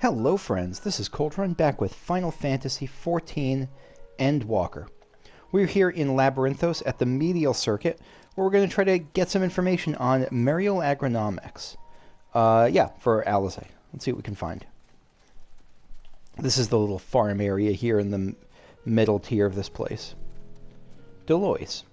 Hello friends, this is Coldrun back with Final Fantasy XIV Endwalker. We're here in Labyrinthos at the Medial Circuit, where we're going to try to get some information on Medial Agronomics. For Alizé. Let's see what we can find. This is the little farm area here in the middle tier of this place. Delois.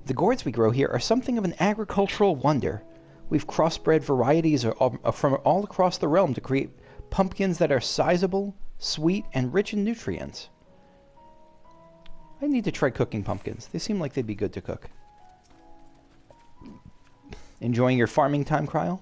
The gourds we grow here are something of an agricultural wonder. We've crossbred varieties from all across the realm to create pumpkins that are sizable, sweet, and rich in nutrients. I need to try cooking pumpkins. They seem like they'd be good to cook. Enjoying your farming time, Cryle?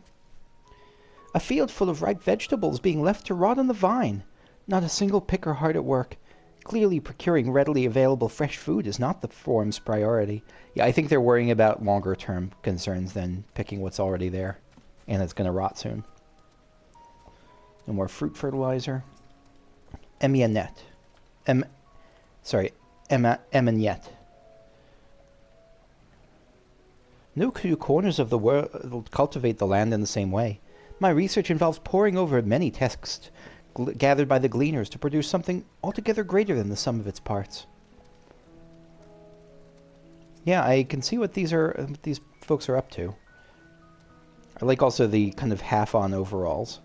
A field full of ripe vegetables being left to rot on the vine. Not a single picker hard at work. Clearly, procuring readily available fresh food is not the form's priority. Yeah, I think they're worrying about longer-term concerns than picking what's already there. And it's going to rot soon. No more fruit fertilizer. Emianet. Emianet. No two corners of the world cultivate the land in the same way. My research involves poring over many texts gathered by the gleaners to produce something altogether greater than the sum of its parts. Yeah, I can see what these folks are up to. I like also the kind of half-on overalls.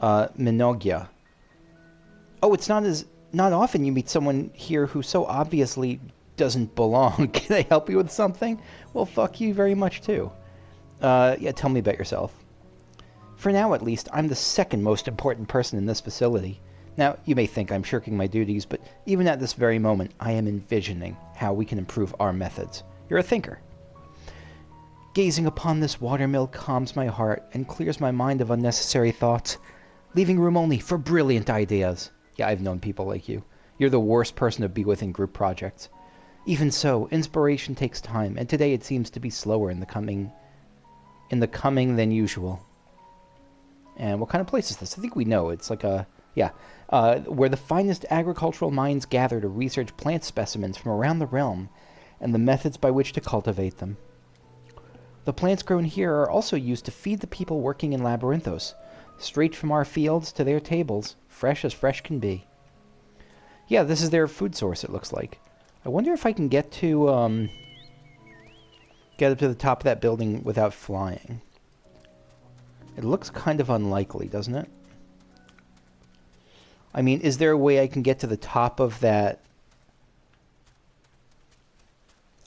Minogia. Oh, it's not often you meet someone here who so obviously doesn't belong. Can I help you with something? Well, fuck you very much too. Tell me about yourself. For now, at least, I'm the second most important person in this facility. Now, you may think I'm shirking my duties, but even at this very moment, I am envisioning how we can improve our methods. You're a thinker. Gazing upon this watermill calms my heart and clears my mind of unnecessary thoughts, leaving room only for brilliant ideas. Yeah, I've known people like you. You're the worst person to be with in group projects. Even so, inspiration takes time, and today it seems to be slower in the coming than usual. And what kind of place is this? I think we know. It's like where the finest agricultural minds gather to research plant specimens from around the realm and the methods by which to cultivate them. The plants grown here are also used to feed the people working in Labyrinthos, straight from our fields to their tables, fresh as fresh can be. Yeah, this is their food source, it looks like. I wonder if I can get up to the top of that building without flying. It looks kind of unlikely, doesn't it? I mean, is there a way I can get to the top of that?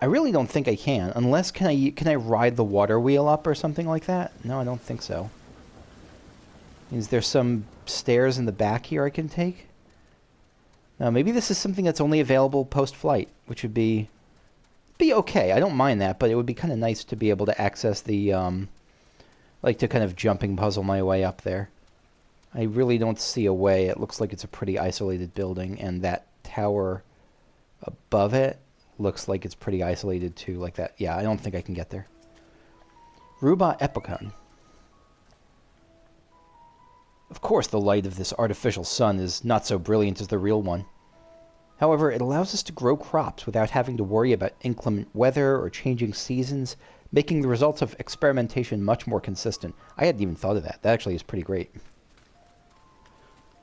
I really don't think I can. Unless, can I ride the water wheel up or something like that? No, I don't think so. Is there some stairs in the back here I can take? Now, maybe this is something that's only available post-flight, which would be okay. I don't mind that, but it would be kind of nice to be able to access the, like to kind of jumping puzzle my way up there. I really don't see a way. It looks like it's a pretty isolated building, and that tower above it looks like it's pretty isolated too, like that. Yeah, I don't think I can get there. Ruba Epicon. Of course, the light of this artificial sun is not so brilliant as the real one. However, it allows us to grow crops without having to worry about inclement weather or changing seasons, making the results of experimentation much more consistent. I hadn't even thought of that. That actually is pretty great.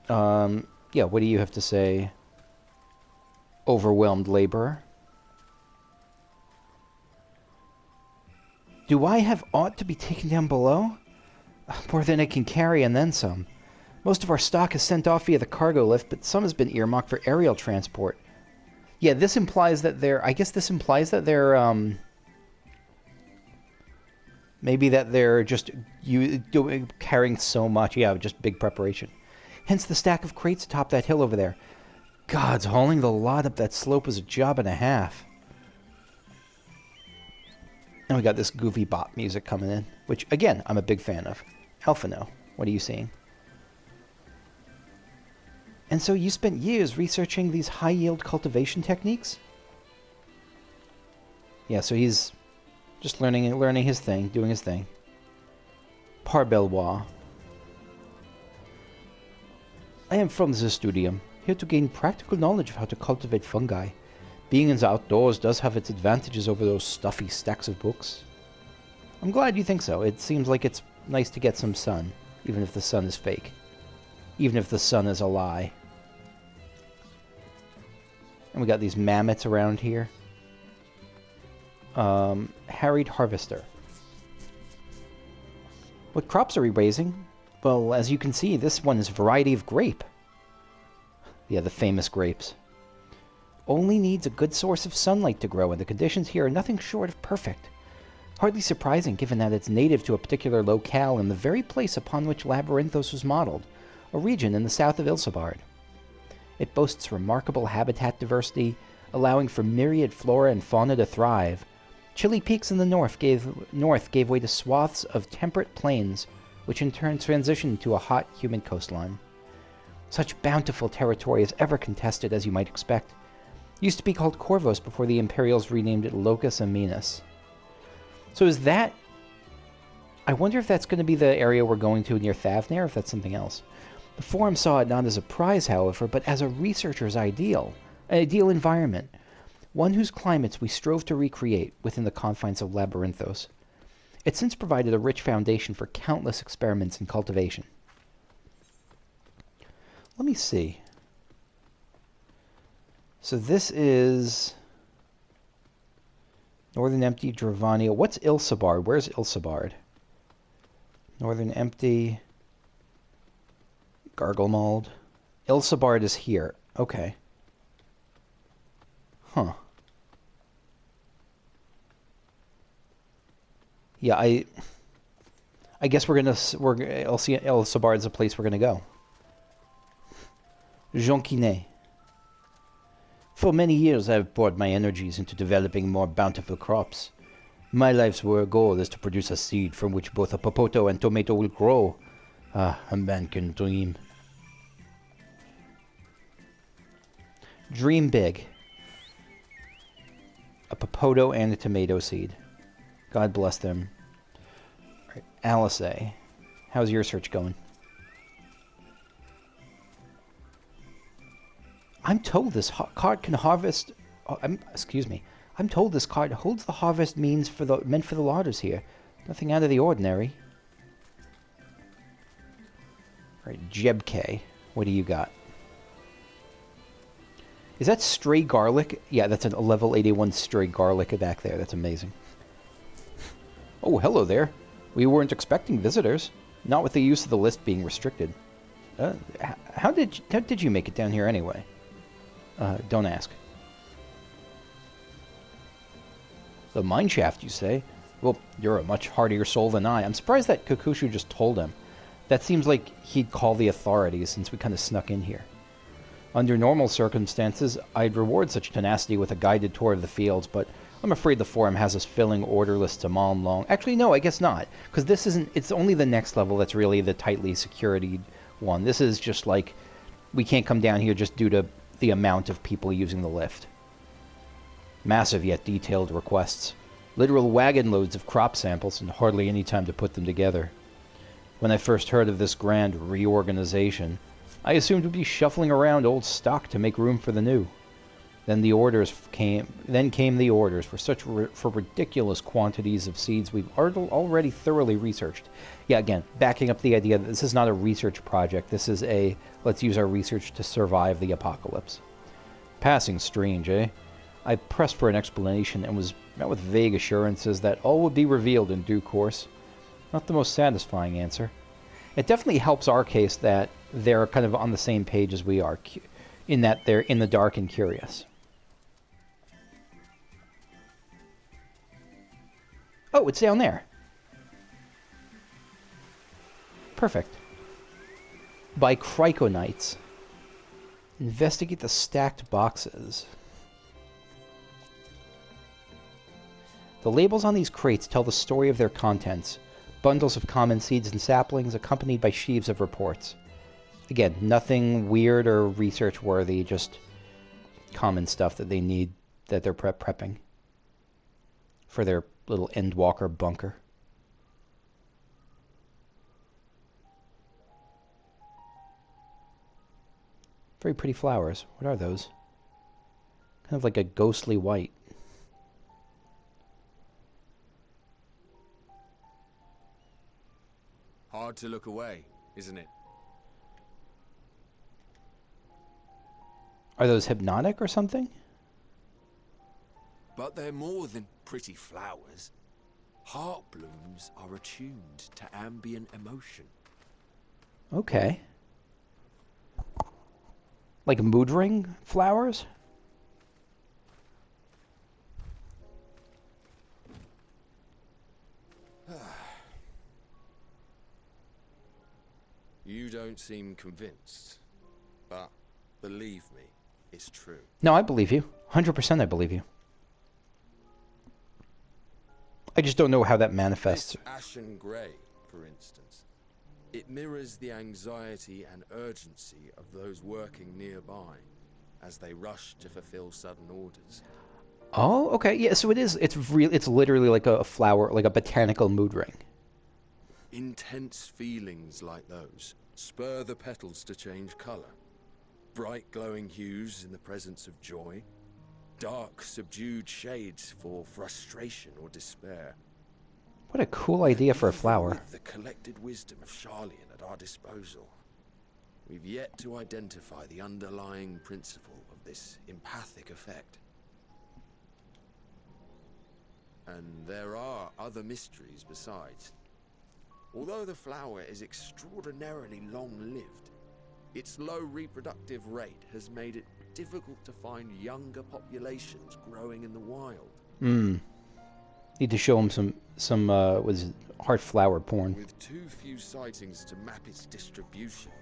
What do you have to say? Overwhelmed laborer. Do I have aught to be taken down below? More than I can carry and then some. Most of our stock is sent off via the cargo lift, but some has been earmarked for aerial transport. Yeah, this implies that they're, maybe that they're just carrying so much. Yeah, just big preparation. Hence the stack of crates atop that hill over there. Gods, hauling the lot up that slope was a job and a half. And we got this goofy bop music coming in, which, again, I'm a big fan of. Alphino, what are you seeing? And so you spent years researching these high-yield cultivation techniques? Yeah, so he's just learning his thing, doing his thing. Parbelois. I am from the studium, here to gain practical knowledge of how to cultivate fungi. Being in the outdoors does have its advantages over those stuffy stacks of books. I'm glad you think so. It seems like it's nice to get some sun. even if the sun is fake. Even if the sun is a lie. And we got these mammoths around here. Harried harvester. What crops are we raising? Well, as you can see, this one is a variety of grape. Yeah, the famous grapes. Only needs a good source of sunlight to grow, and the conditions here are nothing short of perfect. Hardly surprising, given that it's native to a particular locale in the very place upon which Labyrinthos was modeled, a region in the south of Ilsabard. It boasts remarkable habitat diversity, allowing for myriad flora and fauna to thrive. Chilly peaks in the north gave way to swaths of temperate plains, which in turn transitioned to a hot, humid coastline. Such bountiful territory is ever contested, as you might expect. It used to be called Corvos before the Imperials renamed it Locus Aminus. So is that... I wonder if that's going to be the area we're going to near Thavnair, or if that's something else. The Forum saw it not as a prize, however, but as a researcher's ideal. An ideal environment. One whose climates we strove to recreate within the confines of Labyrinthos. It since provided a rich foundation for countless experiments and cultivation. Let me see. So this is... Northern Empty, Dravania. What's Ilsabard? Where's Ilsabard? Northern Empty... Garglemald. Ilsabard is here. Okay. Huh. Yeah, I guess Ilsabard is a place we're gonna go. Jonquinet. For many years I have poured my energies into developing more bountiful crops. My life's goal is to produce a seed from which both a popoto and tomato will grow. Ah, a man can dream. Dream big. A popoto and a tomato seed. God bless them. All right, Alice A. How's your search going? I'm told this card can harvest... excuse me. I'm told this card holds the harvest meant for the larders here. Nothing out of the ordinary. All right, Jebk. What do you got? Is that stray garlic? Yeah, that's a level 81 stray garlic back there. That's amazing. Oh, hello there. We weren't expecting visitors. Not with the use of the list being restricted. How did you make it down here anyway? Don't ask. The mine shaft, you say? Well, you're a much hardier soul than I. I'm surprised that Kakushu just told him. That seems like he'd call the authorities since we kind of snuck in here. Under normal circumstances, I'd reward such tenacity with a guided tour of the fields, but I'm afraid the Forum has us filling order lists to mile long. Actually, no, I guess not. Because this isn't... It's only the next level that's really the tightly security one. This is just like... We can't come down here just due to the amount of people using the lift. Massive yet detailed requests. Literal wagon loads of crop samples and hardly any time to put them together. When I first heard of this grand reorganization, I assumed we'd be shuffling around old stock to make room for the new. Then came the orders for ridiculous quantities of seeds we've already thoroughly researched. Yeah, again, backing up the idea that this is not a research project. This is a let's use our research to survive the apocalypse. Passing strange, eh? I pressed for an explanation and was met with vague assurances that all would be revealed in due course. Not the most satisfying answer. It definitely helps our case that they're kind of on the same page as we are, in that they're in the dark and curious. Oh, it's down there. Perfect. By Criconites. Investigate the stacked boxes. The labels on these crates tell the story of their contents. Bundles of common seeds and saplings accompanied by sheaves of reports. Again, nothing weird or research worthy, just common stuff that they need, that they're prepping for their little Endwalker bunker. Very pretty flowers. What are those? Kind of like a ghostly white. Hard to look away, isn't it? Are those hypnotic or something? But they're more than pretty flowers. Heart blooms are attuned to ambient emotion. Okay. Like mood ring flowers? You don't seem convinced, but believe me, it's true. No, I believe you. 100% I believe you. I just don't know how that manifests. This ashen grey, for instance, it mirrors the anxiety and urgency of those working nearby as they rush to fulfill sudden orders. Oh, okay. Yeah, so it is. It's literally like a flower, like a botanical mood ring. Intense feelings like those spur the petals to change colour. Bright glowing hues in the presence of joy. Dark, subdued shades for frustration or despair. What a cool idea for a flower. With the collected wisdom of Charlian at our disposal, we've yet to identify the underlying principle of this empathic effect. And there are other mysteries besides. Although the flower is extraordinarily long-lived, its low reproductive rate has made it difficult to find younger populations growing in the wild. Need to show him some was it heart flower porn. With too few sightings to map its distribution,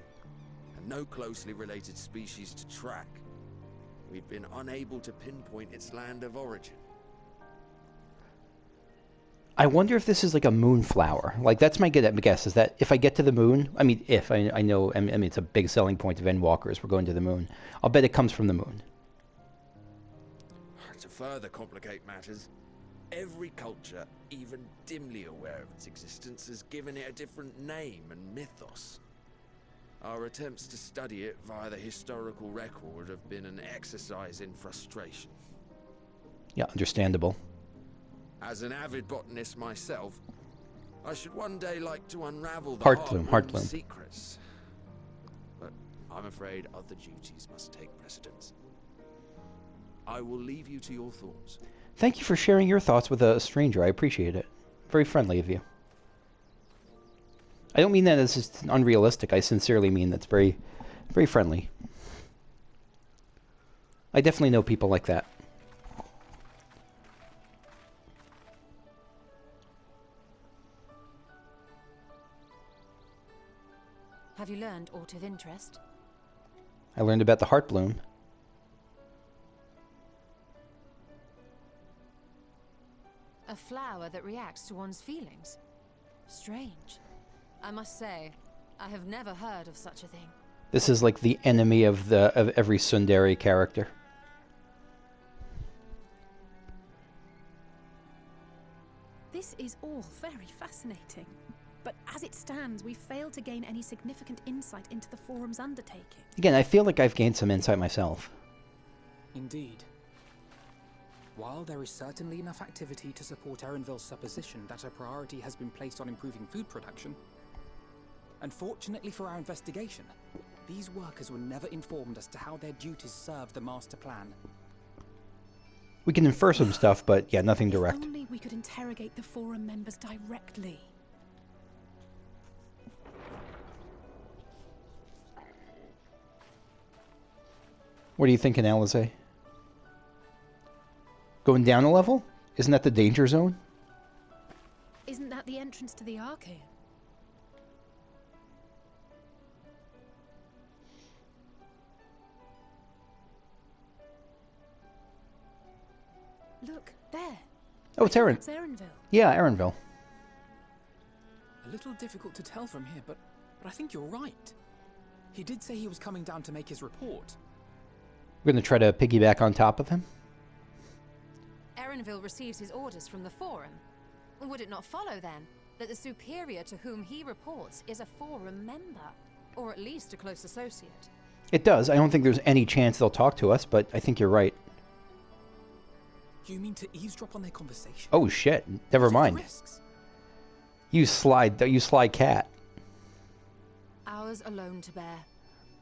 and no closely related species to track, we've been unable to pinpoint its land of origin. I wonder if this is like a moonflower. Like, that's my guess, is that if I get to the moon, I mean, I know, I mean, it's a big selling point of Endwalkers, we're going to the moon. I'll bet it comes from the moon. To further complicate matters, every culture, even dimly aware of its existence, has given it a different name and mythos. Our attempts to study it via the historical record have been an exercise in frustration. Yeah, understandable. As an avid botanist myself, I should one day like to unravel the Heart bloom. secrets. But I'm afraid other duties must take precedence. I will leave you to your thoughts. Thank you for sharing your thoughts with a stranger. I appreciate it. Very friendly of you. I don't mean that as just unrealistic. I sincerely mean that's very, very friendly. I definitely know people like that. Have you learned aught of interest? I learned about the heart bloom. A flower that reacts to one's feelings. Strange. I must say, I have never heard of such a thing. This is like the enemy of every tsundere character. This is all very fascinating. But as it stands, we've failed to gain any significant insight into the Forum's undertaking. Again, I feel like I've gained some insight myself. Indeed. While there is certainly enough activity to support Erenville's supposition that a priority has been placed on improving food production, unfortunately for our investigation, these workers were never informed as to how their duties serve the master plan. We can infer some stuff, but yeah, nothing direct. If only we could interrogate the Forum members directly. What are you thinking, Alize? Going down a level? Isn't that the danger zone? Isn't that the entrance to the Archaean? Look, there. Oh, it's Eren. That's Erenville. Yeah, Erenville. A little difficult to tell from here, but I think you're right. He did say he was coming down to make his report. We're going to try to piggyback on top of him. Erenville receives his orders from the Forum. Would it not follow, then, that the superior to whom he reports is a Forum member? Or at least a close associate? It does. I don't think there's any chance they'll talk to us, but I think you're right. You mean to eavesdrop on their conversation? Oh, shit. Never mind. Risks? You sly cat. ours alone to bear.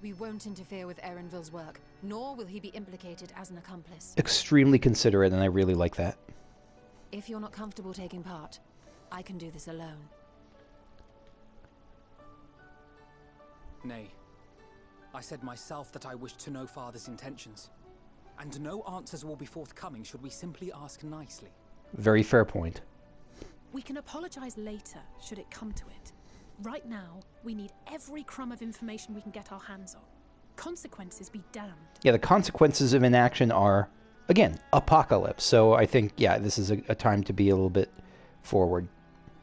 We won't interfere with Erenville's work, nor will he be implicated as an accomplice. Extremely considerate, and I really like that. If you're not comfortable taking part, I can do this alone. Nay. I said myself that I wished to know Father's intentions. And no answers will be forthcoming should we simply ask nicely. Very fair point. We can apologize later, should it come to it. Right now, we need every crumb of information we can get our hands on. Consequences be damned. Yeah, the consequences of inaction are, again, apocalypse. So I think, yeah, this is a time to be a little bit forward.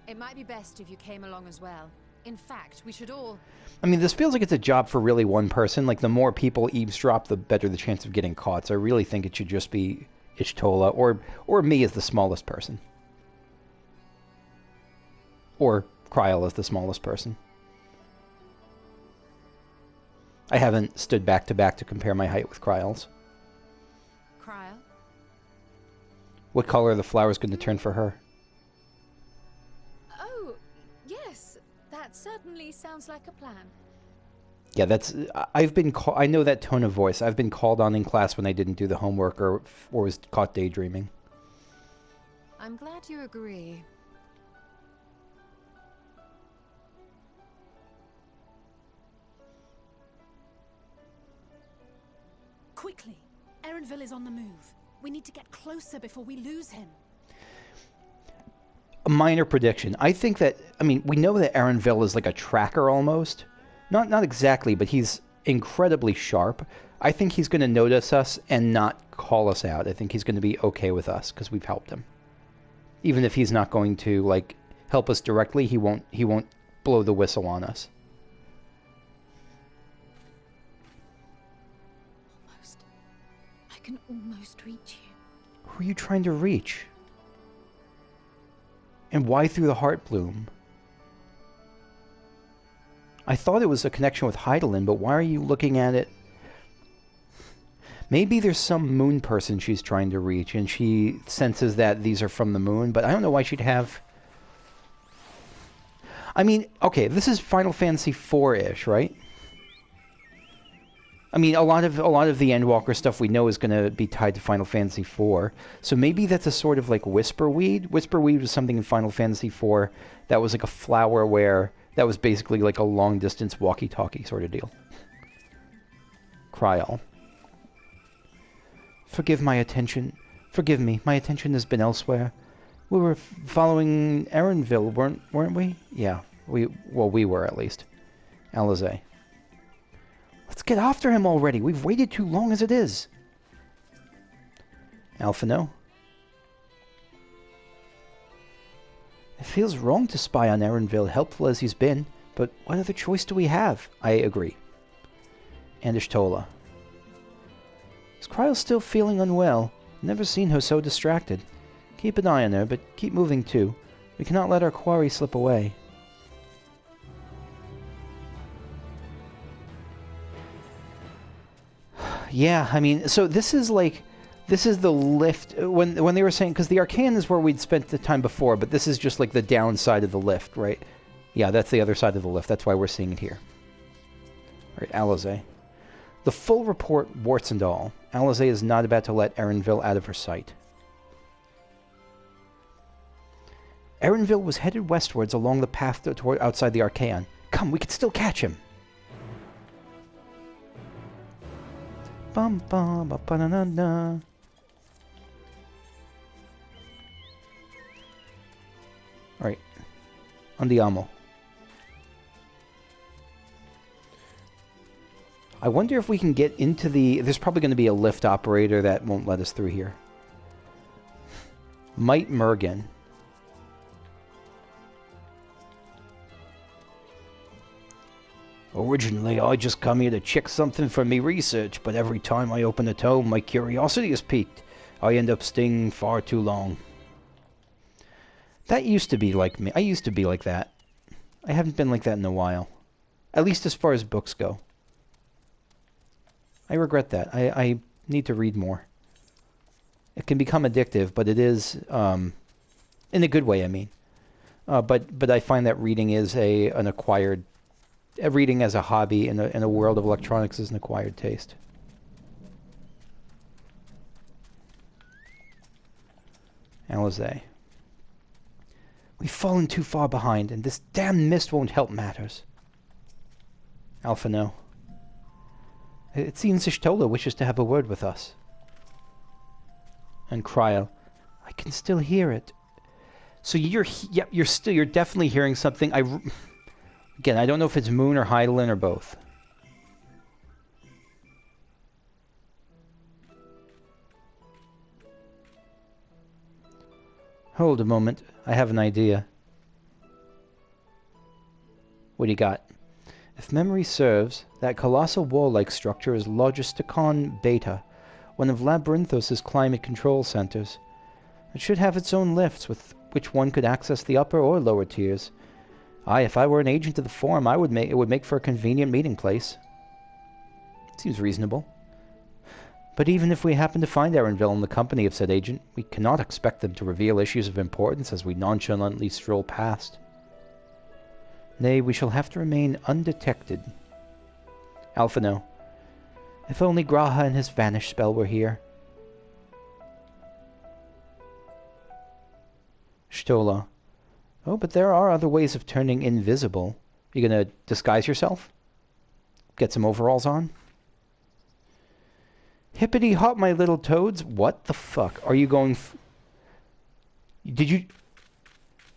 It might be best if you came along as well. In fact, we should all... I mean, this feels like it's a job for really one person. Like, the more people eavesdrop, the better the chance of getting caught. So I really think it should just be Ishtola or me as the smallest person. Or Kryl as the smallest person. I haven't stood back to back to compare my height with Kryl's. Kryl? What color are the flowers going to turn for her? Oh, yes. That certainly sounds like a plan. Yeah, that's... I've been... I know that tone of voice. I've been called on in class when I didn't do the homework or was caught daydreaming. I'm glad you agree. Quickly! Erenville is on the move. We need to get closer before we lose him. A minor prediction. I think that... I mean, we know that Erenville is like a tracker almost. Not exactly, but he's incredibly sharp. I think he's going to notice us and not call us out. I think he's going to be okay with us because we've helped him. Even if he's not going to, like, help us directly, he won't blow the whistle on us. I can almost reach you. Who are you trying to reach? And why through the heart bloom? I thought it was a connection with Heidelin, but why are you looking at it? Maybe there's some moon person she's trying to reach, and she senses that these are from the moon, but I don't know why she'd have... I mean, okay, this is Final Fantasy IV-ish, right? I mean, a lot of the Endwalker stuff we know is going to be tied to Final Fantasy IV. So maybe that's a sort of like Whisperweed. Whisperweed was something in Final Fantasy IV that was like a flower where that was basically like a long-distance walkie-talkie sort of deal. Kryl. Forgive my attention. Forgive me. My attention has been elsewhere. We were following Erenville, weren't we? Yeah. We were at least. Alizé. Let's get after him already. We've waited too long as it is. Alphino. It feels wrong to spy on Erenville, helpful as he's been, but what other choice do we have? I agree. And Ishtola. Is Kryl still feeling unwell? Never seen her so distracted. Keep an eye on her, but keep moving too. We cannot let our quarry slip away. Yeah, I mean, so this is the lift, when they were saying, because the Arcane is where we'd spent the time before, but this is just like the downside of the lift, right? Yeah, that's the other side of the lift, that's why we're seeing it here. Alright, Alizé. The full report, warts and all. Alizé is not about to let Erenville out of her sight. Erenville was headed westwards along the path toward outside the Archaeon. Come, we can still catch him! Bum bum ba ba na na na. Alright. Andiamo. I wonder if we can get into the... There's probably going to be a lift operator that won't let us through here. Might Mergen. Originally, I just come here to check something for me research, but every time I open a tome, my curiosity is piqued. I end up staying far too long. That used to be like me. I used to be like that. I haven't been like that in a while. At least as far as books go. I regret that. I need to read more. It can become addictive, but it is, in a good way, I mean. But I find that reading is an acquired reading as a hobby in a world of electronics is an acquired taste. Alizé. We've fallen too far behind, and this damn mist won't help matters. Alpha, no. It seems Y'shtola wishes to have a word with us. And Cryo. I can still hear it. So you're definitely hearing something. Again, I don't know if it's Moon or Hydaelyn or both. Hold a moment. I have an idea. What do you got? If memory serves, that colossal wall-like structure is Logisticon Beta, one of Labyrinthos' climate control centers. It should have its own lifts, with which one could access the upper or lower tiers. Aye, if I were an agent of the Forum, it would make for a convenient meeting place. Seems reasonable. But even if we happen to find Erenville in the company of said agent, we cannot expect them to reveal issues of importance as we nonchalantly stroll past. Nay, we shall have to remain undetected. Alpha, no. If only Graha and his vanish spell were here. Y'shtola. Oh, but there are other ways of turning invisible. You gonna disguise yourself? Get some overalls on? Hippity hop, my little toads. What the fuck? Are you going... Did you...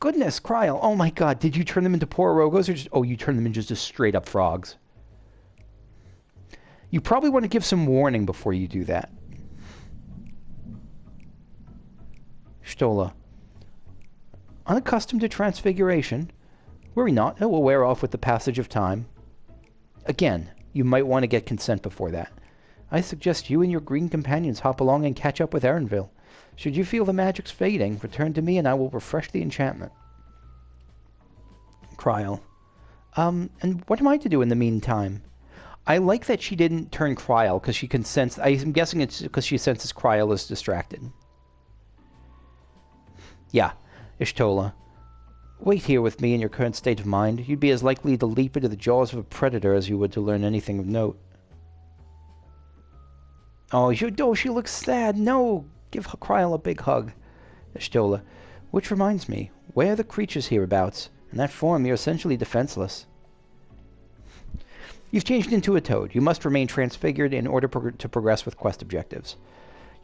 Goodness, Cryo. Oh my god. Did you turn them into Pororogos or just... Oh, you turned them into just straight up frogs. You probably want to give some warning before you do that. Y'shtola. Unaccustomed to transfiguration? Worry not. It will wear off with the passage of time. Again, you might want to get consent before that. I suggest you and your green companions hop along and catch up with Erenville. Should you feel the magic's fading, return to me and I will refresh the enchantment. Cryo. And what am I to do in the meantime? I like that she didn't turn Cryo, because she can sense... I'm guessing it's because she senses Cryo is distracted. Yeah, Y'shtola. Wait here with me in your current state of mind. You'd be as likely to leap into the jaws of a predator as you would to learn anything of note. Oh, she looks sad. No, give Cryo a big hug. Y'shtola. Which reminds me, where are the creatures hereabouts? In that form, you're essentially defenseless. You've changed into a toad. You must remain transfigured in order to progress with quest objectives.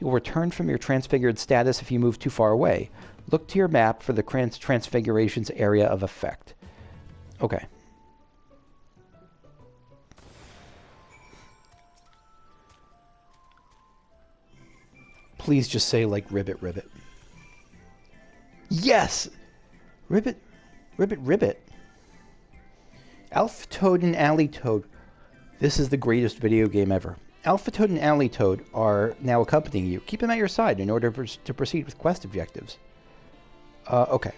You'll return from your transfigured status if you move too far away. Look to your map for the transfiguration's area of effect. Okay. Please just say, like, ribbit, ribbit. Yes! Ribbit, ribbit, ribbit. Alpha Toad and Alley Toad. This is the greatest video game ever. Alpha Toad and Alley Toad are now accompanying you. Keep them at your side in order to proceed with quest objectives. Okay.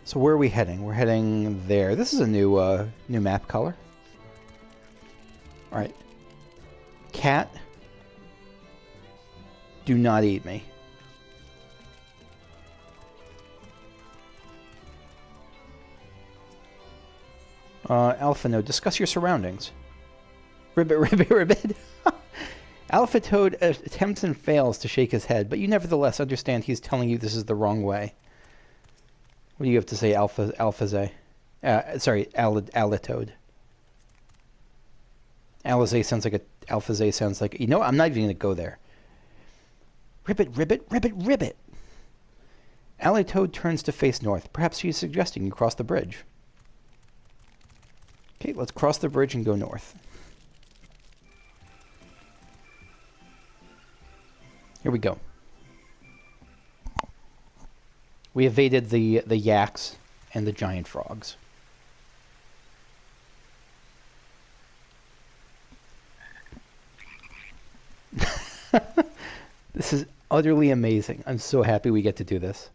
So where are we heading? We're heading there. This is a new map color. Alright. Cat. Do not eat me. Alpha, no. Discuss your surroundings. Ribbit, ribbit, ribbit. Alpha Toad attempts and fails to shake his head, but you nevertheless understand he's telling you this is the wrong way. What do you have to say, Alphazay? Sorry, Alitoad. Alizé sounds like a... Alphazay sounds like... You know what? I'm not even going to go there. Ribbit, ribbit, ribbit, ribbit. Alitoad turns to face north. Perhaps she's suggesting you cross the bridge. Okay, let's cross the bridge and go north. Here we go. We evaded the yaks and the giant frogs. This is utterly amazing. I'm so happy we get to do this.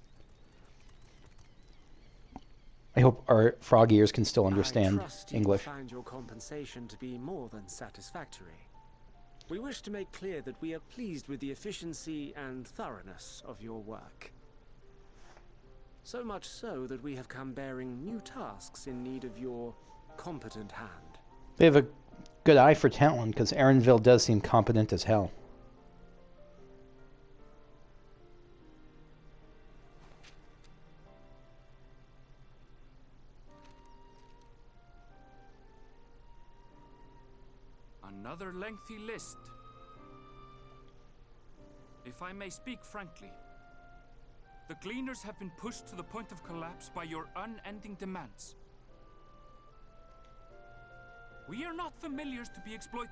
I hope our frog ears can still understand English. I find your compensation to be more than satisfactory. We wish to make clear that we are pleased with the efficiency and thoroughness of your work. So much so that we have come bearing new tasks in need of your competent hand. They have a good eye for talent, because Erenville does seem competent as hell. Another lengthy list. If I may speak frankly, the Gleaners have been pushed to the point of collapse by your unending demands. We are not familiars to be exploited.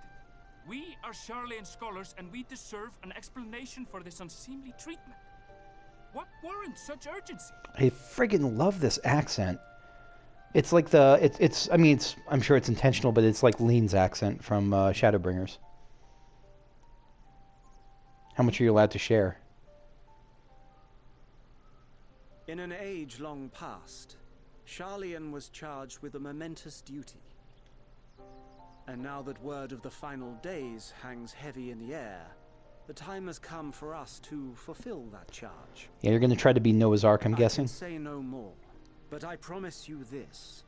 We are Charlian scholars, and we deserve an explanation for this unseemly treatment. What warrants such urgency? I friggin' love this accent. It's like the I mean, I'm sure it's intentional, but it's like Lean's accent from Shadowbringers. How much are you allowed to share? In an age long past, Charlian was charged with a momentous duty. And now that word of the final days hangs heavy in the air, the time has come for us to fulfill that charge. Yeah, you're going to try to be Noah's Ark, I'm guessing? I can say no more, but I promise you this.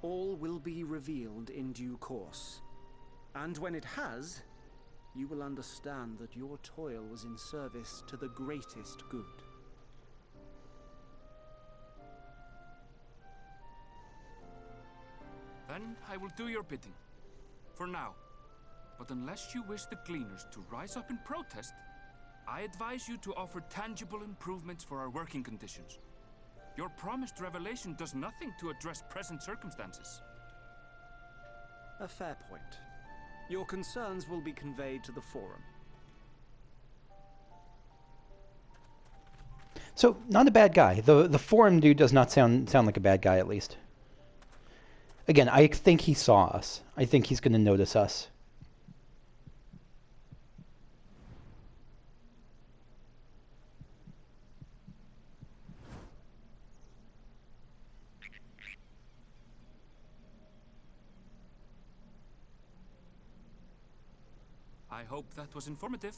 All will be revealed in due course. And when it has, you will understand that your toil was in service to the greatest good. Then I will do your bidding. For now. But unless you wish the Gleaners to rise up in protest, I advise you to offer tangible improvements for our working conditions. Your promised revelation does nothing to address present circumstances. A fair point. Your concerns will be conveyed to the Forum. So, not a bad guy. The Forum dude does not sound like a bad guy, at least. Again, I think he saw us. I think he's going to notice us. I hope that was informative.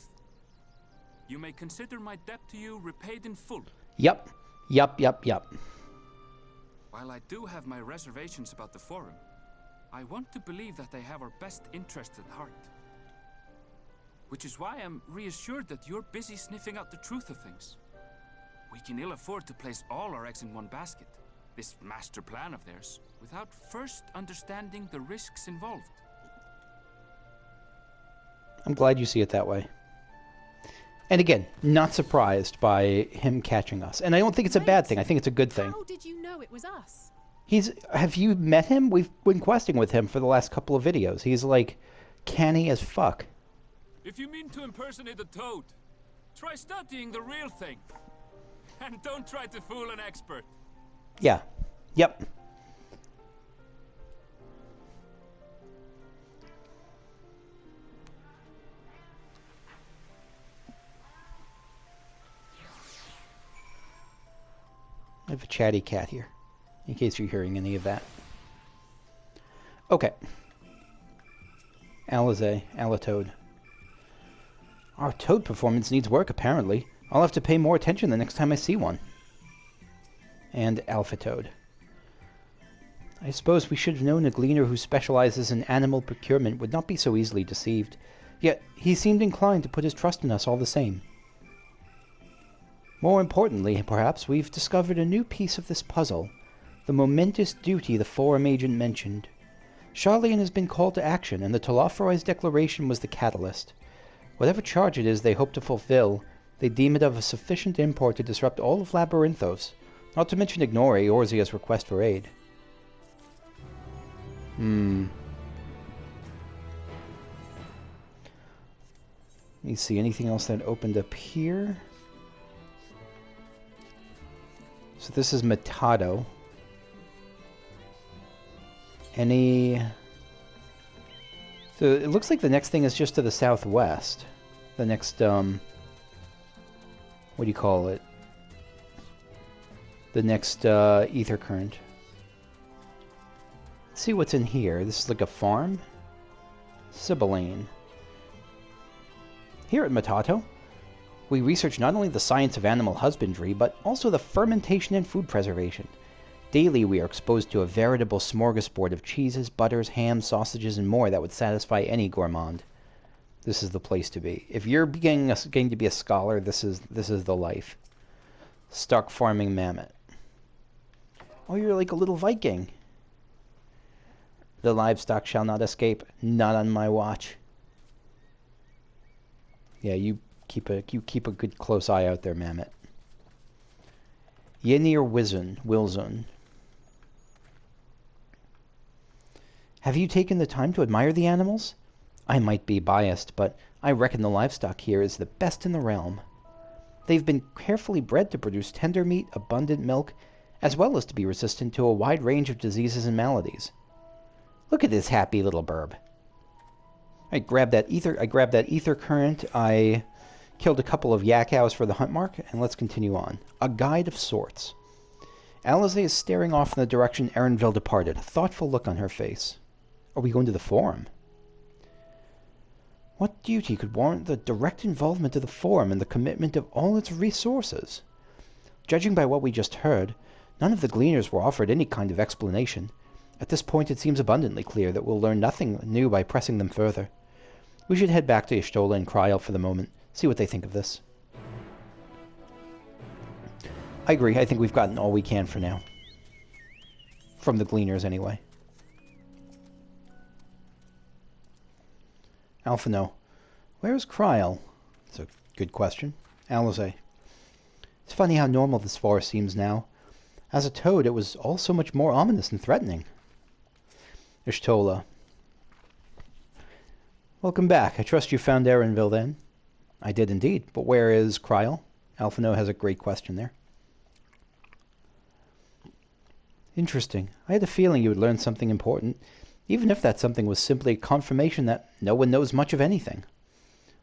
You may consider my debt to you repaid in full. Yep. While I do have my reservations about the Forum, I want to believe that they have our best interests at heart. Which is why I'm reassured that you're busy sniffing out the truth of things. We can ill afford to place all our eggs in one basket, this master plan of theirs, without first understanding the risks involved. I'm glad you see it that way. And again, not surprised by him catching us. And I don't think it's a bad thing. I think it's a good thing. How did you know it was us? Have you met him? We've been questing with him for the last couple of videos. He's like canny as fuck. If you mean to impersonate a toad, try studying the real thing. And don't try to fool an expert. Yeah. Yep. I have a chatty cat here, in case you're hearing any of that. Okay. Alizé, Alatoad. Our toad performance needs work, apparently. I'll have to pay more attention the next time I see one. And Alpha Toad. I suppose we should have known a gleaner who specializes in animal procurement would not be so easily deceived. Yet, he seemed inclined to put his trust in us all the same. More importantly, perhaps, we've discovered a new piece of this puzzle. The momentous duty the Forum agent mentioned. Charlian has been called to action, and the Telophoroid's declaration was the catalyst. Whatever charge it is they hope to fulfill, they deem it of a sufficient import to disrupt all of Labyrinthos, not to mention ignore Eorzea's request for aid. Let me see, anything else that opened up here? So this is Matado. So it looks like the next thing is just to the southwest. The next, what do you call it? The next ether current. Let's see what's in here. This is like a farm? Sibylline. Here at Matato, We research not only the science of animal husbandry, but also the fermentation and food preservation. Daily, we are exposed to a veritable smorgasbord of cheeses, butters, hams, sausages, and more that would satisfy any gourmand. This is the place to be. If you're getting to be a scholar, this is the life. Stock farming mammoth. Oh, you're like a little Viking. The livestock shall not escape, not on my watch. Yeah, you keep a good close eye out there, mammoth. Yenir Wilson. Have you taken the time to admire the animals? I might be biased, but I reckon the livestock here is the best in the realm. They've been carefully bred to produce tender meat, abundant milk, as well as to be resistant to a wide range of diseases and maladies. Look at this happy little burb. I grabbed that ether current, I killed a couple of yak cows for the hunt mark, and let's continue on. A guide of sorts. Alize is staring off in the direction Erenville departed, a thoughtful look on her face. Are we going to the Forum? What duty could warrant the direct involvement of the Forum and the commitment of all its resources? Judging by what we just heard, none of the gleaners were offered any kind of explanation. At this point it seems abundantly clear that we'll learn nothing new by pressing them further. We should head back to Y'shtola and Kryl for the moment, see what they think of this. I agree, I think we've gotten all we can for now. From the gleaners, anyway. Alphino. Where's Kryl? That's a good question. Alize. It's funny how normal this forest seems now. As a toad, it was all so much more ominous and threatening. Y'shtola. Welcome back. I trust you found Erenville then? I did indeed. But where is Kryl? Alphino has a great question there. Interesting. I had a feeling you would learn something important, even if that something was simply a confirmation that no one knows much of anything.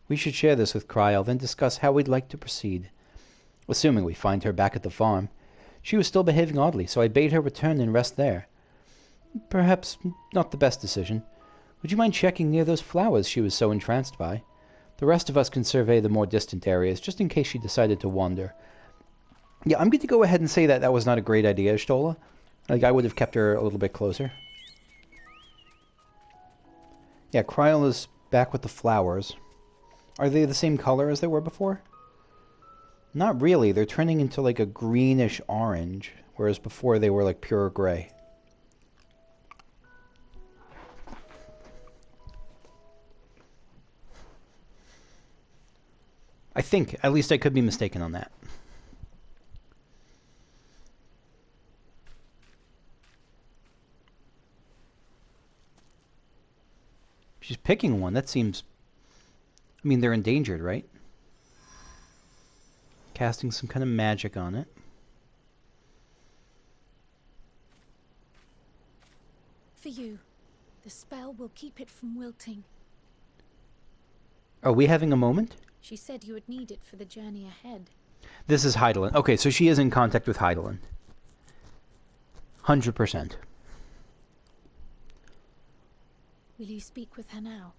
We should share this with Kryl, then discuss how we'd like to proceed. Assuming we find her back at the farm. She was still behaving oddly, so I bade her return and rest there. Perhaps not the best decision. Would you mind checking near those flowers she was so entranced by? The rest of us can survey the more distant areas, just in case she decided to wander. Yeah, I'm going to go ahead and say that was not a great idea, Y'shtola. Like, I would have kept her a little bit closer. Yeah, Kryl is back with the flowers. Are they the same color as they were before? Not really. They're turning into like a greenish orange, whereas before they were like pure gray. I think. At least I could be mistaken on that. She's picking one. That seems... I mean, they're endangered, right? Casting some kind of magic on it. For you. The spell will keep it from wilting. Are we having a moment? She said you would need it for the journey ahead. This is Hydaelyn. Okay, so she is in contact with Hydaelyn. 100%. Will you speak with her now?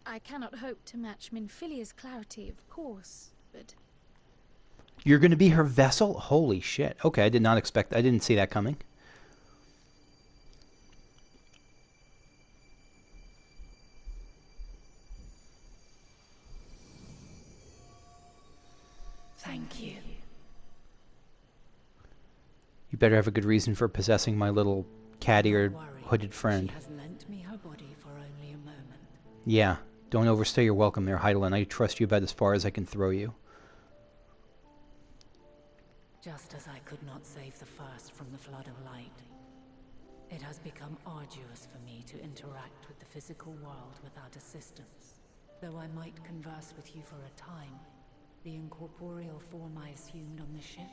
I cannot hope to match Minfilia's clarity, of course, but... You're going to be her vessel? Holy shit. Okay, I didn't see that coming. Thank you. You better have a good reason for possessing my little cat-eared, hooded friend. She has lent me her body for only a moment. Yeah, don't overstay your welcome there, Hydaelyn. I trust you about as far as I can throw you. Just as I could not save the first from the flood of light, it has become arduous for me to interact with the physical world without assistance. Though I might converse with you for a time, the incorporeal form I assumed on the ship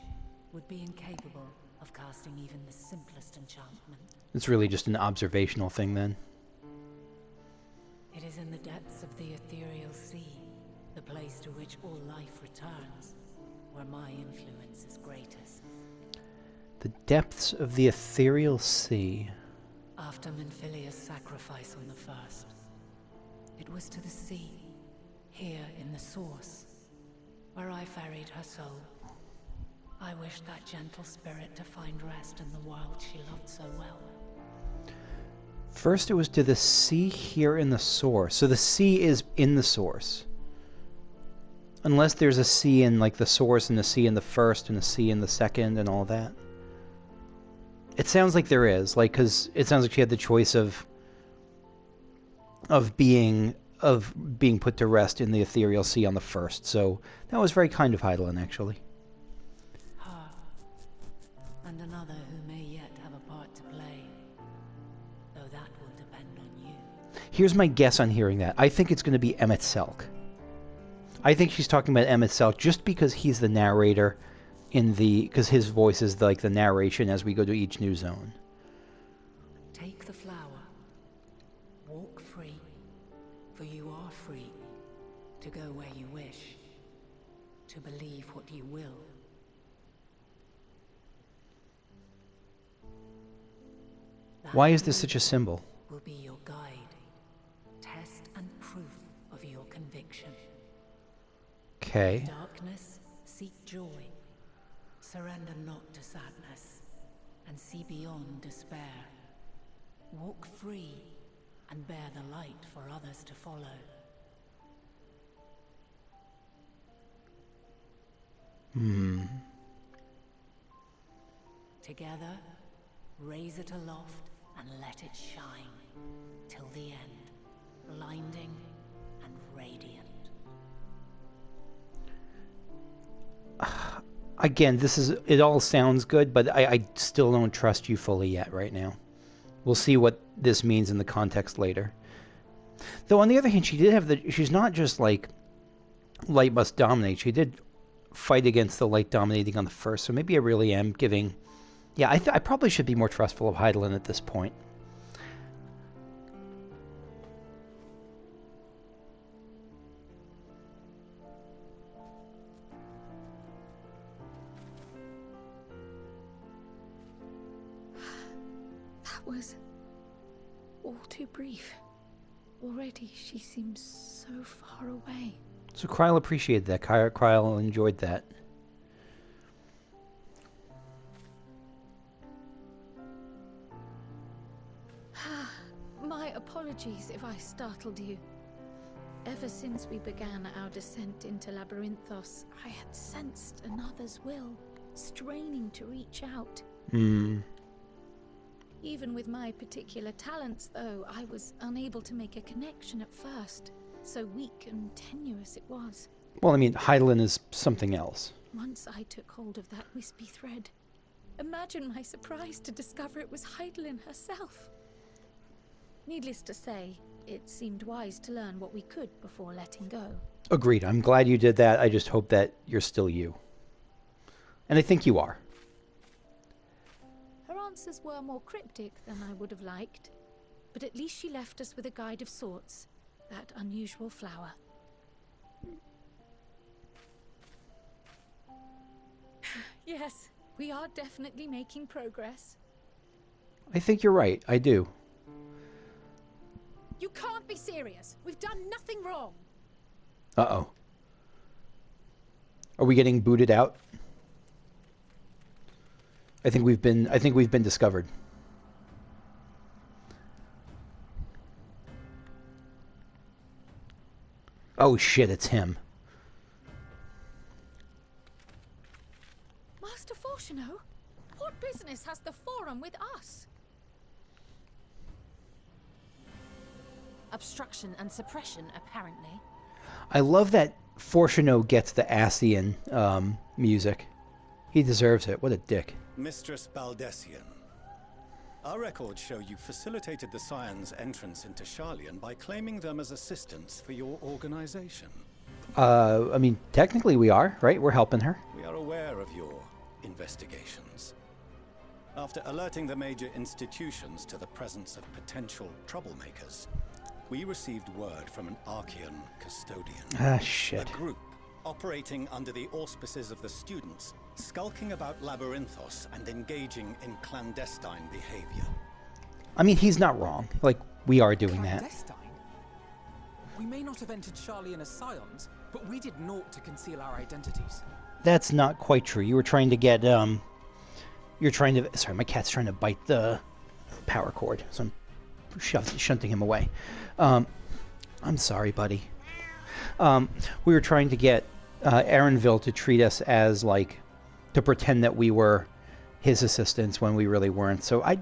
would be incapable of casting even the simplest enchantment. It's really just an observational thing, then. It is in the depths of the ethereal sea, the place to which all life returns, where my influence is greatest. The depths of the ethereal sea. After Minfilia's sacrifice on the first, it was to the sea, here in the source, where I ferried her soul. I wish that gentle spirit to find rest in the world she loved so well. First it was to the sea here in the source. So the sea is in the source. Unless there's a sea in like the source and a sea in the first and a sea in the second and all that. It sounds like there is, like, because it sounds like she had the choice of being put to rest in the ethereal sea on the first. So that was very kind of Heidelin, actually. Her, and another who may yet have a part to play, though that will depend on you. Here's my guess on hearing that. I think it's going to be Emmett Selk. I think she's talking about Emmett Selk just because he's the narrator because his voice is like the narration as we go to each new zone. Take the flower. Walk free, for you are free to go where you wish, to believe what you will. Why is this such a symbol? Will be your guide, test and proof of your conviction. Okay. Darkness, seek joy. Surrender not to sadness, and see beyond despair. Walk free, and bear the light for others to follow. Together, raise it aloft and let it shine, till the end, blinding and radiant. Again, it all sounds good, but I still don't trust you fully yet right now. We'll see what this means in the context later. Though on the other hand, she did have she's not just like light must dominate. She did fight against the light dominating on the first, so maybe I really am giving... Yeah, I probably should be more trustful of Heidelin at this point. Was all too brief. Already she seems so far away. So Kryl appreciated that. Kryl enjoyed that. My apologies if I startled you. Ever since we began our descent into Labyrinthos, I had sensed another's will, straining to reach out. Even with my particular talents, though, I was unable to make a connection at first. So weak and tenuous it was. Well, I mean, Heidelin is something else. Once I took hold of that wispy thread. Imagine my surprise to discover it was Heidelin herself. Needless to say, it seemed wise to learn what we could before letting go. Agreed. I'm glad you did that. I just hope that you're still you. And I think you are. Her answers were more cryptic than I would have liked, but at least she left us with a guide of sorts, that unusual flower. Yes, we are definitely making progress. I think you're right. I do. You can't be serious. We've done nothing wrong. Uh-oh. Are we getting booted out? I think we've been discovered. Oh shit, it's him. Master Fourchenault, what business has the Forum with us? Obstruction and suppression, apparently. I love that Fourchenault gets the Ascian music. He deserves it. What a dick. Mistress Baldessian, our records show you facilitated the Scions' entrance into Sharlayan by claiming them as assistants for your organization. I mean, technically we are, right? We're helping her. We are aware of your investigations. After alerting the major institutions to the presence of potential troublemakers, we received word from an Archean custodian. Ah, shit. A group operating under the auspices of the students, skulking about Labyrinthos and engaging in clandestine behavior. I mean, he's not wrong. Like, we are doing that. We may not have entered Charlian as scions, but we did naught to conceal our identities. That's not quite true. You were trying to get, you're trying to... Sorry, my cat's trying to bite the power cord, so I'm shunting him away. I'm sorry, buddy. We were trying to get Erenville to treat us as, like, to pretend that we were his assistants when we really weren't. So Our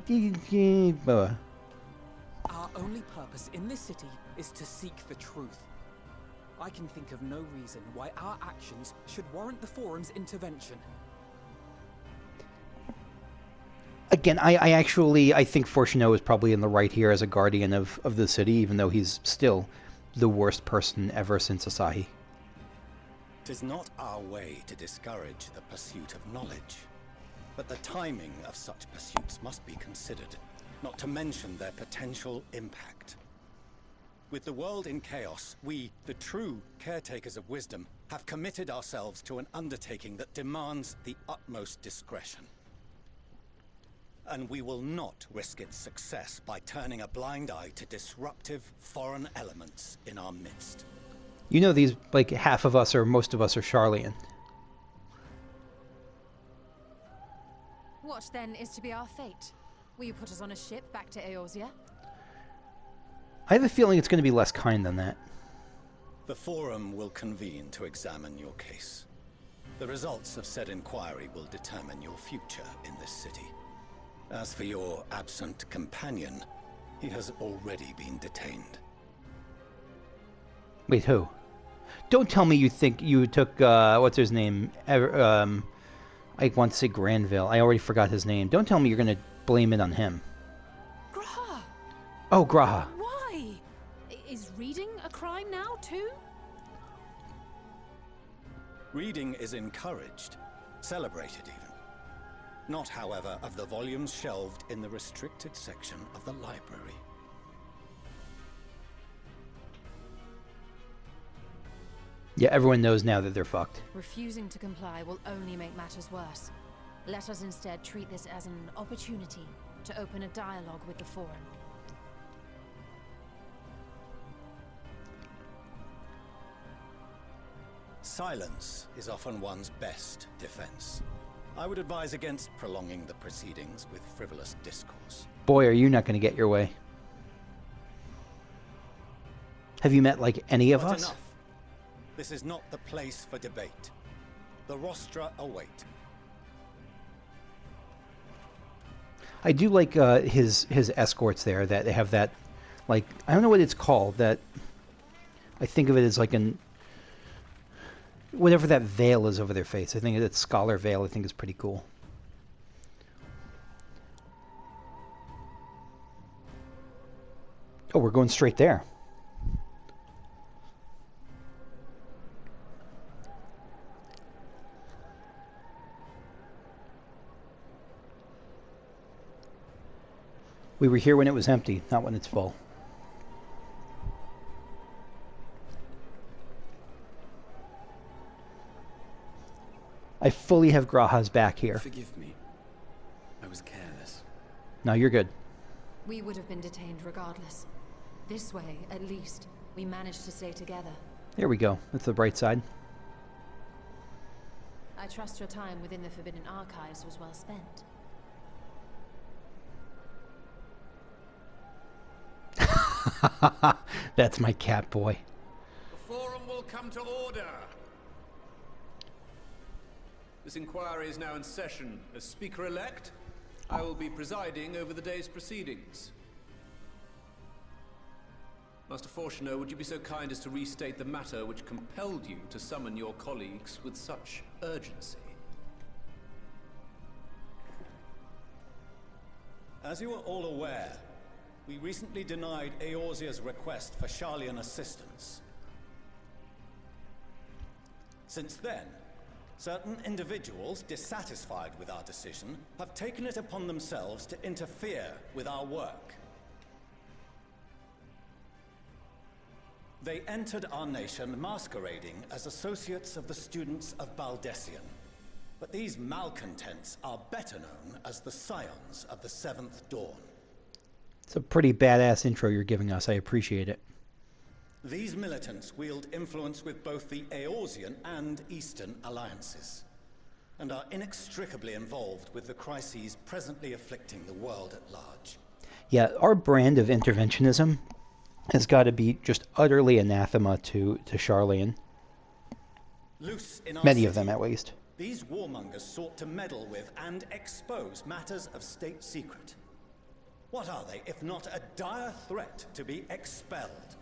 only purpose in this city is to seek the truth. I can think of no reason why our actions should warrant the Forum's intervention. Again, I think Fourchenault is probably in the right here as a guardian of the city, even though he's still the worst person ever since Asahi. 'Tis not our way to discourage the pursuit of knowledge, but the timing of such pursuits must be considered, not to mention their potential impact. With the world in chaos, we, the true caretakers of wisdom, have committed ourselves to an undertaking that demands the utmost discretion. And we will not risk its success by turning a blind eye to disruptive foreign elements in our midst. You know, these, like, half of us or most of us are Charlian. What, then, is to be our fate? Will you put us on a ship back to Eorzea? I have a feeling it's going to be less kind than that. The Forum will convene to examine your case. The results of said inquiry will determine your future in this city. As for your absent companion, he has already been detained. Wait, who? Don't tell me you think you took, what's his name? I want to say Granville. I already forgot his name. Don't tell me you're going to blame it on him. Graha! Oh, Graha. Why? Is reading a crime now, too? Reading is encouraged, celebrated even. Not, however, of the volumes shelved in the restricted section of the library. Yeah, everyone knows now that they're fucked. Refusing to comply will only make matters worse. Let us instead treat this as an opportunity to open a dialogue with the Forum. Silence is often one's best defense. I would advise against prolonging the proceedings with frivolous discourse. Boy, are you not going to get your way. Have you met, like, any of us? Enough. This is not the place for debate. The Rostra await. I do like his escorts there, that they have that, like, I don't know what it's called, that, I think of it as like an, whatever that veil is over their face. I think that scholar veil, I think, is pretty cool. Oh, we're going straight there. We were here when it was empty, not when it's full. I fully have Graha's back here. Forgive me. I was careless. No, you're good. We would have been detained regardless. This way, at least, we managed to stay together. There we go. That's the bright side. I trust your time within the Forbidden Archives was well spent. That's my cat boy. The Forum will come to order. This inquiry is now in session. As Speaker-elect, I will be presiding over the day's proceedings. Master Fourchenault, would you be so kind as to restate the matter which compelled you to summon your colleagues with such urgency? As you are all aware, we recently denied Eorzea's request for Charlian assistance. Since then, certain individuals dissatisfied with our decision have taken it upon themselves to interfere with our work. They entered our nation masquerading as associates of the students of Baldessian. But these malcontents are better known as the Scions of the Seventh Dawn. It's a pretty badass intro you're giving us. I appreciate it. These militants wield influence with both the Eorzean and Eastern alliances, and are inextricably involved with the crises presently afflicting the world at large. Yeah, our brand of interventionism has got to be just utterly anathema to Sharlayan. Loose in our Many of city, them, at least. these warmongers sought to meddle with and expose matters of state secret. What are they, if not a dire threat to be expelled?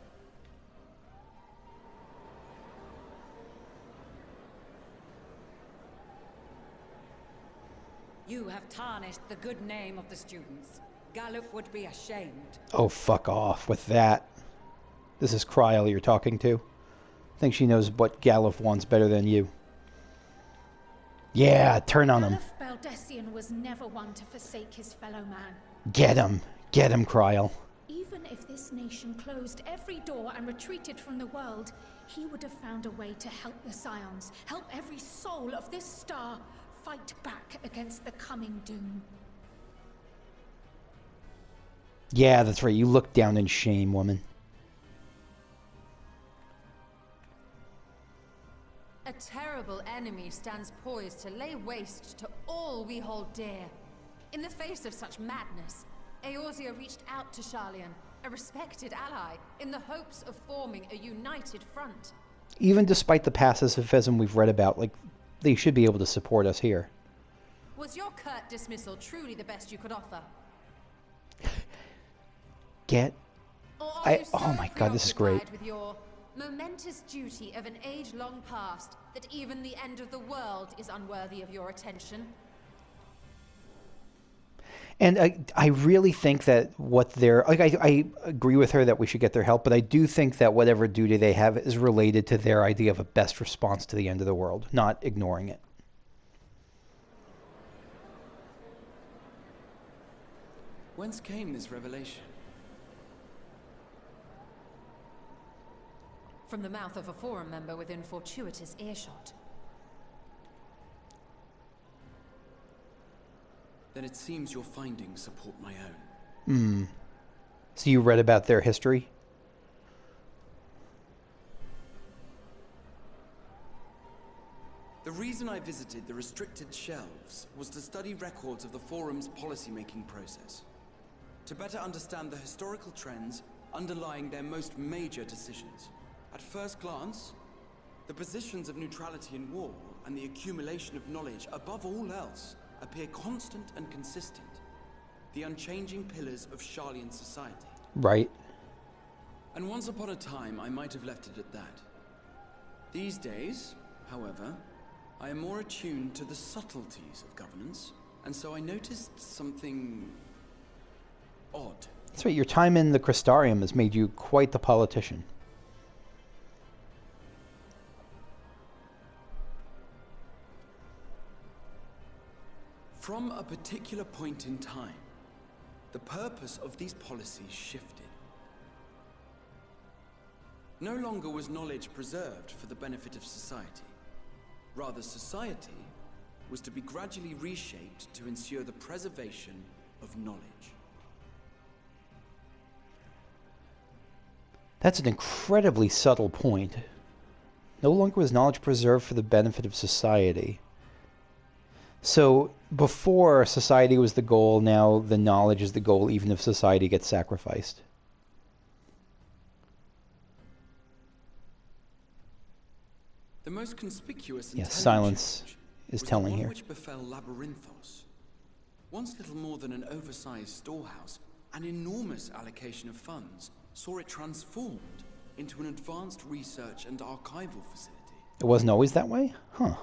You have tarnished the good name of the students. Gallup would be ashamed. Oh, fuck off with that. This is Kryl you're talking to. I think she knows what Gallup wants better than you. Yeah, turn on him. Gallup Baldessian was never one to forsake his fellow man. Get him, Kryl. Even if this nation closed every door and retreated from the world, he would have found a way to help the Scions, help every soul of this star fight back against the coming doom. Yeah, that's right. You look down in shame, woman. A terrible enemy stands poised to lay waste to all we hold dear. In the face of such madness, Eorzea reached out to Sharlayan, a respected ally, in the hopes of forming a united front. Even despite the pacifism we've read about, like, they should be able to support us here. Was your curt dismissal truly the best you could offer? Oh my god, this is great. With your momentous duty of an age long past, that even the end of the world is unworthy of your attention? And I really think that what they're... Like, I agree with her that we should get their help, but I do think that whatever duty they have is related to their idea of a best response to the end of the world, not ignoring it. Whence came this revelation? From the mouth of a Forum member within fortuitous earshot. Then it seems your findings support my own. Hmm. So you read about their history? The reason I visited the restricted shelves was to study records of the Forum's policymaking process, to better understand the historical trends underlying their most major decisions. At first glance, the positions of neutrality in war and the accumulation of knowledge above all else appear constant and consistent, the unchanging pillars of Sharlayan society. Right. And once upon a time, I might have left it at that. These days, however, I am more attuned to the subtleties of governance, and so I noticed something odd. That's right, your time in the Crystarium has made you quite the politician. From a particular point in time, the purpose of these policies shifted. No longer was knowledge preserved for the benefit of society. Rather, society was to be gradually reshaped to ensure the preservation of knowledge. That's an incredibly subtle point. No longer was knowledge preserved for the benefit of society. So, before society was the goal, now the knowledge is the goal, even if society gets sacrificed. The most conspicuous and Yes, telling silence change is was telling the one here. which befell Labyrinthos. Once little more than an oversized storehouse, an enormous allocation of funds saw it transformed into an advanced research and archival facility. It wasn't always that way? Huh.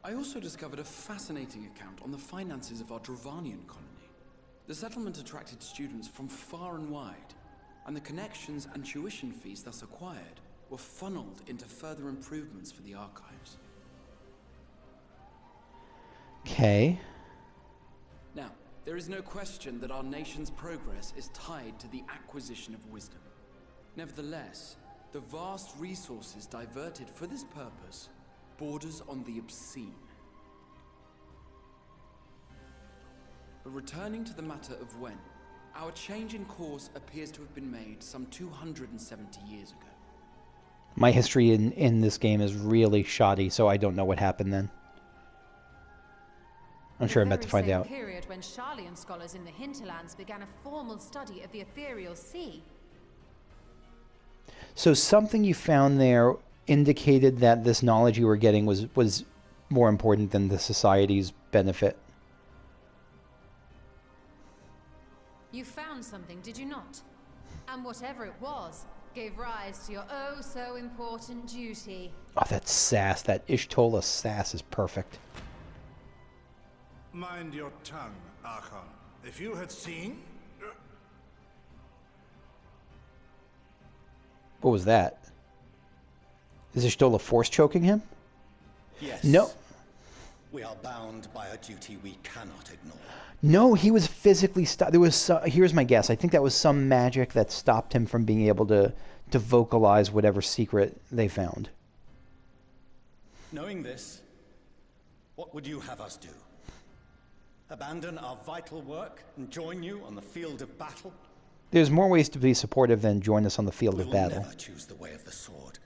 I also discovered a fascinating account on the finances of our Dravanian colony. The settlement attracted students from far and wide, and the connections and tuition fees thus acquired were funneled into further improvements for the archives. Okay. Now, there is no question that our nation's progress is tied to the acquisition of wisdom. Nevertheless, the vast resources diverted for this purpose borders on the obscene. But returning to the matter of when, our change in course appears to have been made some 270 years ago. My history in this game is really shoddy, so I don't know what happened then. I'm sure I'm about to find out. The period when Sharlayan scholars in the hinterlands began a formal study of the ethereal sea. So something you found there indicated that this knowledge you were getting was more important than the society's benefit. You found something, did you not? And whatever it was, gave rise to your oh so important duty. Oh, that sass, that Ishtola sass is perfect. Mind your tongue, Archon. If you had seen... What was that? Is Ishtola force choking him? Yes. No. We are bound by a duty we cannot ignore. No, he was physically stopped. There was here's my guess. I think that was some magic that stopped him from being able to vocalize whatever secret they found. Knowing this, what would you have us do? Abandon our vital work and join you on the field of battle? There's more ways to be supportive than join us on the field of battle. We will never choose the way of the sword.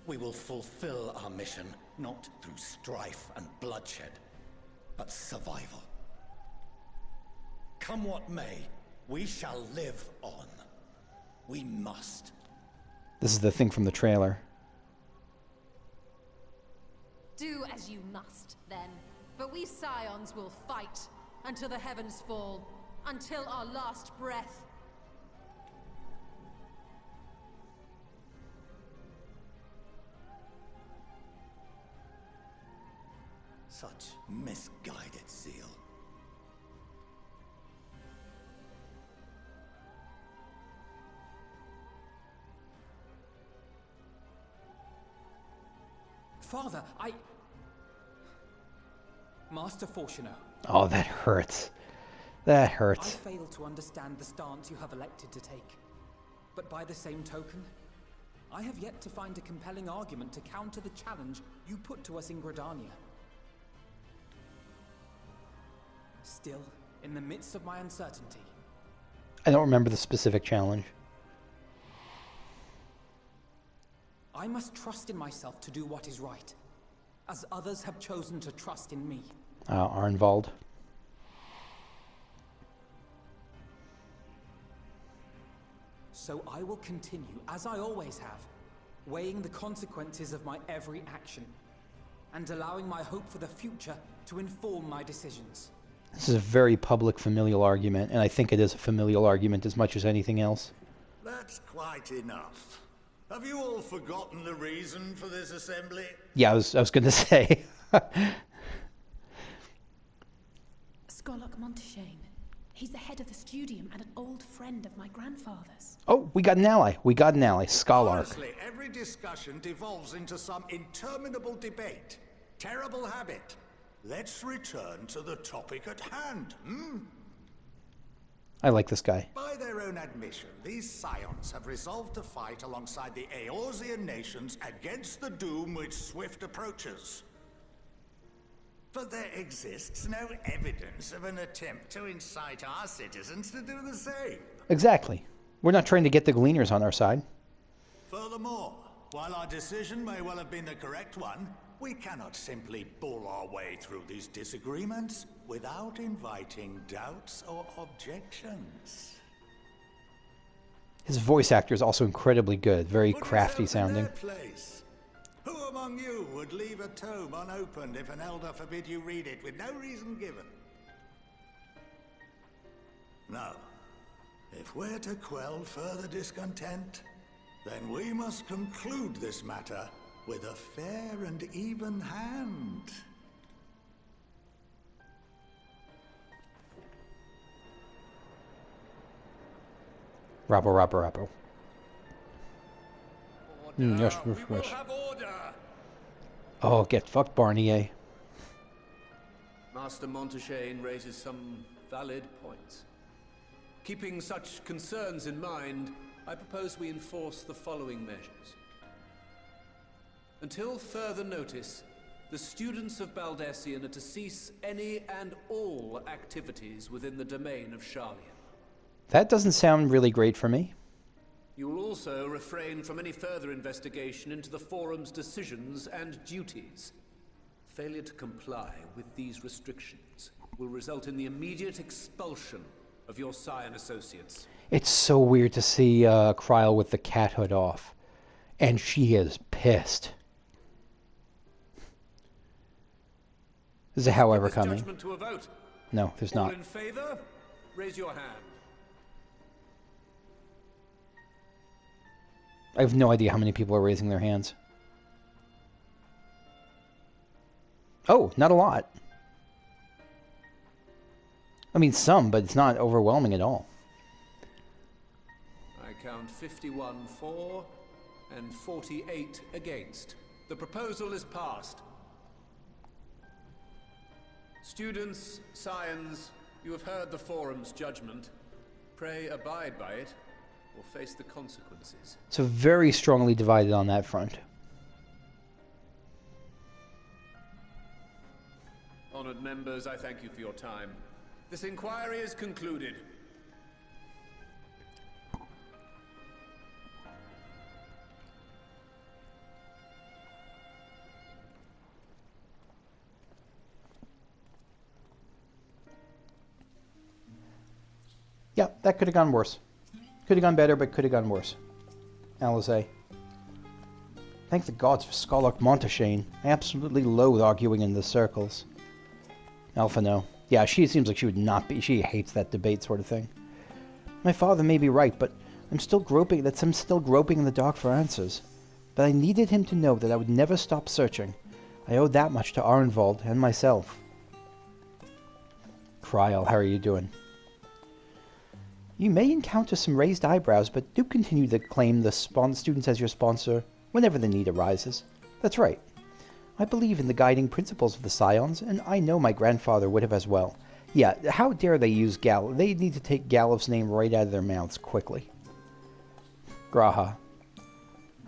We will fulfill our mission, not through strife and bloodshed, but survival. Come what may, we shall live on. We must. This is the thing from the trailer. Do as you must, then. But we Scions will fight until the heavens fall, until our last breath. Such misguided zeal. Father, Master Fourchenault. Oh, that hurts. That hurts. I fail to understand the stance you have elected to take. But by the same token, I have yet to find a compelling argument to counter the challenge you put to us in Gridania. Still, in the midst of my uncertainty, I don't remember the specific challenge. I must trust in myself to do what is right, as others have chosen to trust in me. Erenville. So I will continue, as I always have, weighing the consequences of my every action, and allowing my hope for the future to inform my decisions. This is a very public familial argument, and I think it is a familial argument as much as anything else. That's quite enough. Have you all forgotten the reason for this assembly? Yeah, I was going to say. Skolok Monteshane. He's the head of the Studium and an old friend of my grandfather's. Oh, we got an ally. We got an ally. Scholar. Honestly, every discussion devolves into some interminable debate. Terrible habit. Let's return to the topic at hand, I like this guy. By their own admission, these Scions have resolved to fight alongside the Eorzean nations against the doom which swift approaches. But there exists no evidence of an attempt to incite our citizens to do the same. Exactly. We're not trying to get the Gleaners on our side. Furthermore, while our decision may well have been the correct one, we cannot simply bull our way through these disagreements without inviting doubts or objections. His voice actor is also incredibly good, very crafty sounding. Who among you would leave a tome unopened if an elder forbid you read it with no reason given? No. If we're to quell further discontent, then we must conclude this matter with a fair and even hand. Rappo. Yes. Oh, get fucked, Barnier. Master Monteshane raises some valid points. Keeping such concerns in mind, I propose we enforce the following measures. Until further notice, the students of Baldesion are to cease any and all activities within the domain of Sharlayan. That doesn't sound really great for me. You will also refrain from any further investigation into the Forum's decisions and duties. Failure to comply with these restrictions will result in the immediate expulsion of your Scion associates. It's so weird to see Kryl with the cat hood off. And she is pissed. Is it however coming? Judgment to a vote. No, there's not. All in favor? Raise your hand. I have no idea how many people are raising their hands. Oh, not a lot. I mean, some, but it's not overwhelming at all. I count 51 for and 48 against. The proposal is passed. Students, Scions, you have heard the Forum's judgment. Pray abide by it, or face the consequences. So very strongly divided on that front. Honored members, I thank you for your time. This inquiry is concluded. Yeah, that could have gone worse. Could have gone better, but could have gone worse. Alizé. Thank the gods for Scarlock Montashane. I absolutely loathe arguing in the circles. Alphino. Yeah, she seems like she would not be. She hates that debate sort of thing. My father may be right, but I'm still groping in the dark for answers. But I needed him to know that I would never stop searching. I owe that much to Erenville and myself. Kryl, how are you doing? You may encounter some raised eyebrows, but do continue to claim the students as your sponsor whenever the need arises. That's right. I believe in the guiding principles of the Scions, and I know my grandfather would have as well. Yeah, how dare they use Gal? They need to take Galuf's name right out of their mouths quickly. Graha.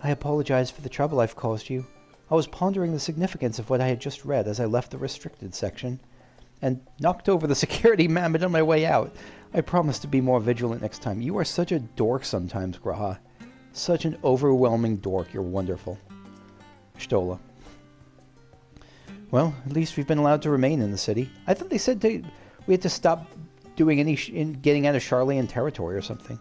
I apologize for the trouble I've caused you. I was pondering the significance of what I had just read as I left the restricted section, and knocked over the security mammoth on my way out. I promise to be more vigilant next time. You are such a dork sometimes, Graha. Such an overwhelming dork. You're wonderful. Stola. Well, at least we've been allowed to remain in the city. I thought they said we had to stop doing any getting out of Sharlayan territory or something.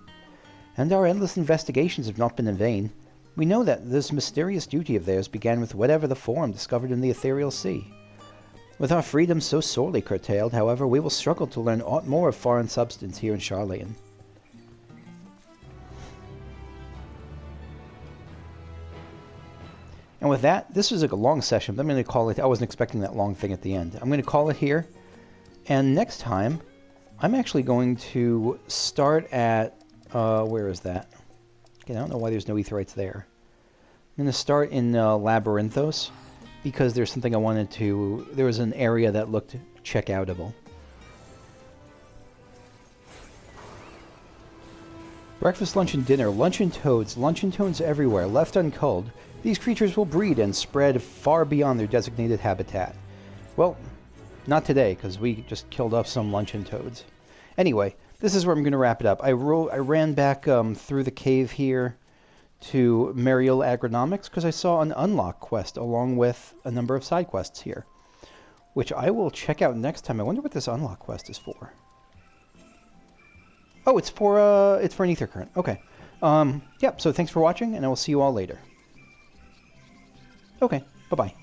And our endless investigations have not been in vain. We know that this mysterious duty of theirs began with whatever the Forum discovered in the ethereal sea. With our freedom so sorely curtailed, however, we will struggle to learn aught more of foreign substance here in Sharlayan. And with that, this was like a long session, but I'm going to call it. I wasn't expecting that long thing at the end. I'm going to call it here. And next time, I'm actually going to start at... where is that? Okay, I don't know why there's no Aetherites there. I'm going to start in Labyrinthos, because there's something I wanted to... There was an area that looked check-outable. Breakfast, lunch, and dinner. Luncheon toads everywhere, left unculled. These creatures will breed and spread far beyond their designated habitat. Well, not today, because we just killed off some luncheon toads. Anyway, this is where I'm going to wrap it up. I ran back through the cave here to Medial Agronomics, because I saw an unlock quest along with a number of side quests here, which I will check out next time. I wonder what this unlock quest is for. Oh, it's for an ether current. Okay. Yeah, so thanks for watching, and I will see you all later. Okay, bye-bye.